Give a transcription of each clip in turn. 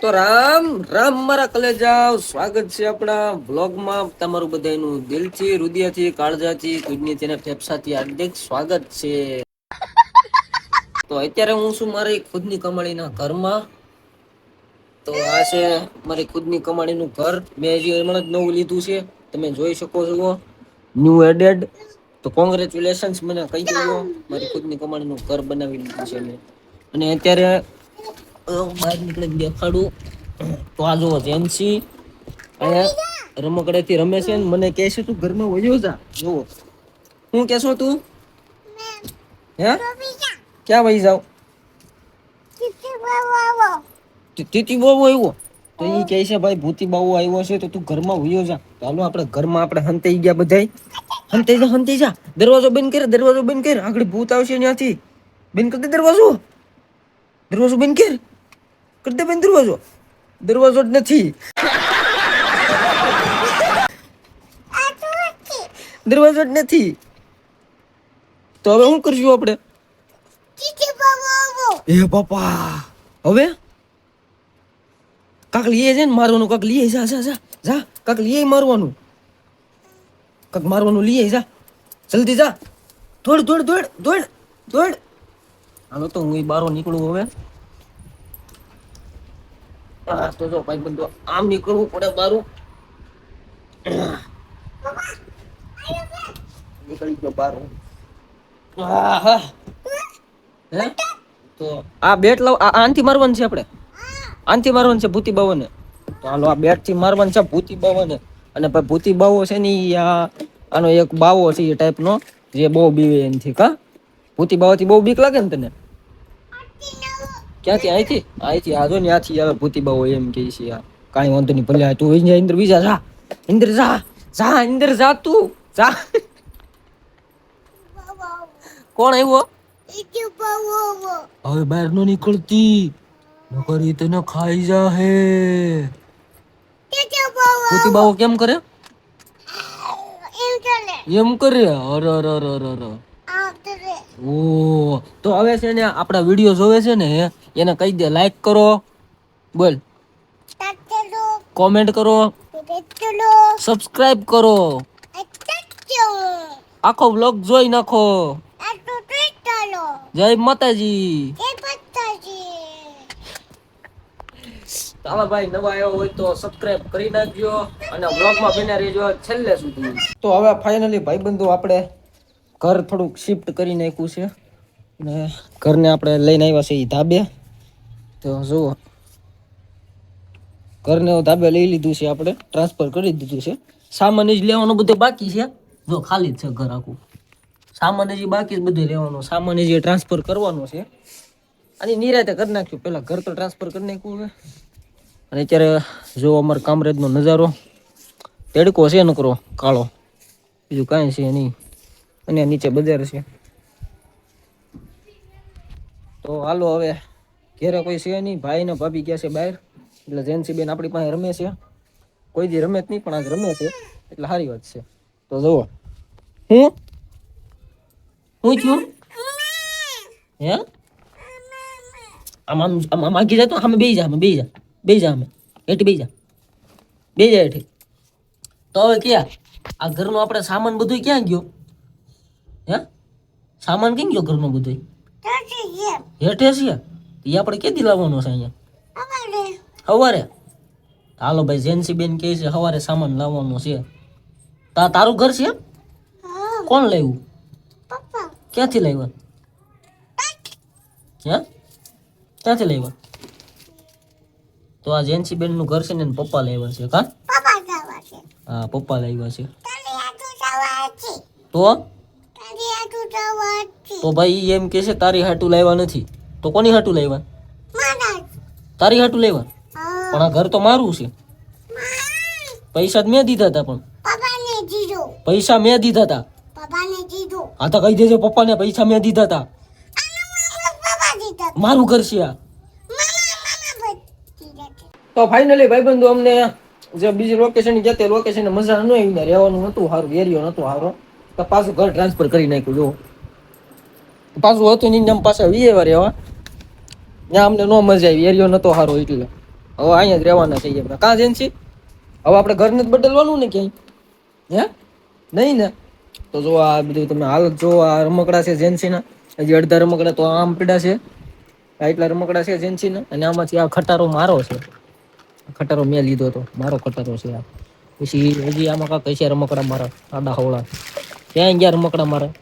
તો રામ રામ મારા કલેજાઓ, સ્વાગત છે આપણા બ્લોગમાં. તમારું બધાનું દિલથી, હૃદયથી, કાળજાથી, કિડનીથી અને ફેફસાથી હાર્દિક સ્વાગત છે. તો અત્યારે હું છું મારી ખુદની કમાણીના ઘરમાં. તો આ છે મારી ખુદની કમાણીનું ઘર. મેં હજી હમણાં જ નવું લીધું છે, તમે જોઈ શકો છો. New added. તો કોંગ્રેચ્યુલેશન્સ મને કહી દેજો, મારી ખુદની કમાણીનું ઘર બનાવી લીધું છે મેં. અને અત્યારે બહાર નીકળીને દેખાડું તો આ જુઓ જેન્સી અહીંયા રમકડેથી રમે છે ને મને કહે છે તું ઘરમાં વયો જા. જુઓ હું કેશો તું હે ક્યાં વહી જાવ? તીતી બાવો આવ્યો તો એ કહે છે ભાઈ ભૂતી બાવો આવ્યો છે તો તું ઘરમાં વયો જા. ચાલો આપણે ઘરમાં આપણે હંતાઈ ગયા બધાય. હંતાઈ જા દરવાજો બંધ કર, દરવાજો બંધ કર, આગળ ભૂત આવશે ત્યાંથી. બંધ કર દે દરવાજો, દરવાજો બંધ કર, કર દે બંધ દરવાજો. દરવાજો જ નથી, દરવાજો જ નથી. તો હવે શું કરશું આપણે? એ બાપા હવે કાક લીએ છે ને મારવાનું, કાક લીએ જા જા જા જા, કાક લીએ મારવાનું, કાક મારવાનું લીએ જા, જલ્દી જા, દોડ દોડ દોડ દોડ દોડ. હાલો તો હું બારો નીકળું હવે. હા તો જો ભાઈ બંધો આમ નીકળવું પડે બારું. નીકળી ગયો બારું. હે તો આ બેટ લાવ, આનથી મારવાનું છે આપણે, આનથી મારવાનું છે ભૂતી બાવોને. તો હાલો આ બેટ થી મારવાનું છે ભૂતી બાવોને. અને ભાઈ ભૂતી બાવો છે ને આનો એક બાવો છે એ ટાઈપનો જે બહુ બીવે એનથી. કા ભૂતી બાવાથી બહુ બીક લાગે ને તને? ક્યાંથી? અહીંથી અહીંથી આજો ને આથી આવે ભૂતી બાવો એમ કે છે. કાંઈ વાંધો નહીં, ભલે તું ઇન્દ્ર બીજા જા, ઇન્દ્ર જા જા, ઇન્દ્ર જા તું જા. કોણ આવ્યો? હવે બહાર નો નીકળતી, નકર તને ખાઈ જા હે. ભૂતી બાવો કેમ કરે? એમ કરે? અરે અરે અરે અરે. ઓ તો હવે છે ને આપણા વિડીયો જોવે છે ને એને કહી દે લાઈક કરો, બોલ, કોમેન્ટ કરો, સબસ્ક્રાઇબ કરો, આખો બ્લોગ જોઈ નાખો. જય માતાજી. ચાલો ભાઈ, નવા આવ્યો હોય તો સબસ્ક્રાઇબ કરી નાખજો અને બ્લોગમાં બન્યા રહેજો છેલ્લે સુધી. તો હવે ફાઇનલી ભાઈબંધો આપણે ઘર થોડુંક શિફ્ટ કરી નાખ્યું છે ને ઘરને આપણે લઈને આવ્યા છે એ ધાબે. તો જુઓ ઘરને ધાબે લઈ લીધું છે, આપણે ટ્રાન્સફર કરી દીધું છે. સામાન જ લેવાનું બધું બાકી છે. જો ખાલી જ છે ઘર આખું, સામાન હજી બાકી જ બધું લેવાનું, સામાન હજી ટ્રાન્સફર કરવાનો છે. અને નિરાતે કરી નાખ્યું, પેલા ઘર તો ટ્રાન્સફર કરી નાખ્યું છે. અને અત્યારે જો અમારો કામરેજનો નજારો, તડકો છે નકરો કાળો, બીજું કાંઈ છે નહીં. અને નીચે બજાર છે. તો હાલો હવે ઘેરે કોઈ છે નહીં, ભાઈ ને ભાભી ગયા છે બહાર, એટલે જેન્સી બેન આપણી પાસે રમે છે. કોઈ દી રમે જ નહીં પણ આજ રમે છે એટલે સારી વાત છે. તો જુઓ હું થયું હે આમ માગી જાય તો અમે બેસી જા, અમે બેસી જા, બેસી જા, અમે હેઠી બેસી જા, બેસી જા હેઠી. તો હવે ક્યાં આ ઘરનો આપણે સામાન બધું ક્યાં ગયો? હે સામાન ક્યાં ગયો ઘરનો બધું? હેઠે છે એ આપણે ક્યાંથી લાવવાનો છે? અહીંયા સવારે. હાલો ભાઈ, જેન્સી બેન કહે છે સવારે સામાન લાવવાનો છે. તારું ઘર છે? કોણ લાવ્યું? ક્યાંથી લાવ્યા? હે ક્યાંથી લાવ્યા? તો આ જેન્સી બેન નું ઘર છે ને પપ્પા લાવ્યા છે. કા હા પપ્પા લાવ્યા છે. તો ભાઈ એમ કે છે તારી હાટું લાવ્યા નથી. તો કોની હાટું લાવ્યા? તારી હાટું લાવ્યા. પણ આ ઘર તો મારું છે. પૈસા જ મેં દીધા હતા, પણ પૈસા મેં દીધા હતા. હા તો કહી દેજો પપ્પાને પૈસા મેં દીધા હતા. મારું ઘર છે આ. તો ફાઇનલી ભાઈબંધો અમને જે બીજી લોકેશન ગયા તે લોકેશન મજા ન આવી, રહેવાનું નતું સારું, એરિયો નતો સારો, તો પાછું ઘર ટ્રાન્સફર કરી નાખ્યું. જો પાછું હતું નહીં, પાછા વીએ વાર રહેવા, ત્યાં અમને ન મજા આવી, એરિયો નતો સારો એટલે. હવે અહીંયા જ રહેવાના છે આપણે. કાં જેન્સી હવે આપણે ઘરને જ બદલવાનું ને ક્યાંય? હે નહીં ને? તો જો આ બધું તમે હાલત જો, આ રમકડા છે જેન્સીના, હજી અડધા રમકડા તો આમ પડ્યા છે. આ એટલા રમકડા છે જેન્સીના, અને આમાંથી આ ખટારો મારો છે. ખટારો મેં લીધો હતો, મારો ખટારો છે આ. પછી હજી આમાં કાંક હશે રમકડા મારા આડા હવળા. ક્યાં ગયા રમકડા મારા?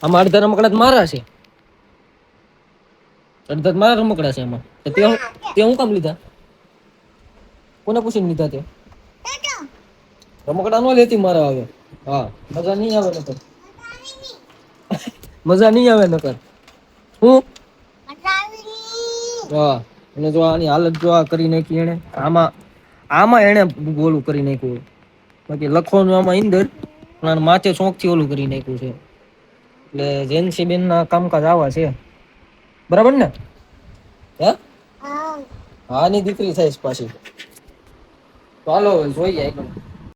આમાં અડધા રમકડા તો મારા છે. અડધા તો મારા રમકડા છે આમાં. તો તે હું કામ લીધા? કોને પૂછીને લીધા તે? રમકડા નો લેતી મારા આવે. હા, મજા નહીં આવે નકર. મજા નહીં આવે નકર. હું હા, અને જો આની હાલત જો આ કરી નાખી એને. આમાં એને બોલું કરી નાખ્યું. બાકી લખવાનું આમાં ઈંદર, પણ માથે શોખ થી ઓલું કરી નાખ્યું છે. એટલે જેન્સી બેન ના કામકાજ આવા છે. બરાબર ને? હે? હા ની દીકરી થાય પાછી. ચાલો હવે જોઈએ.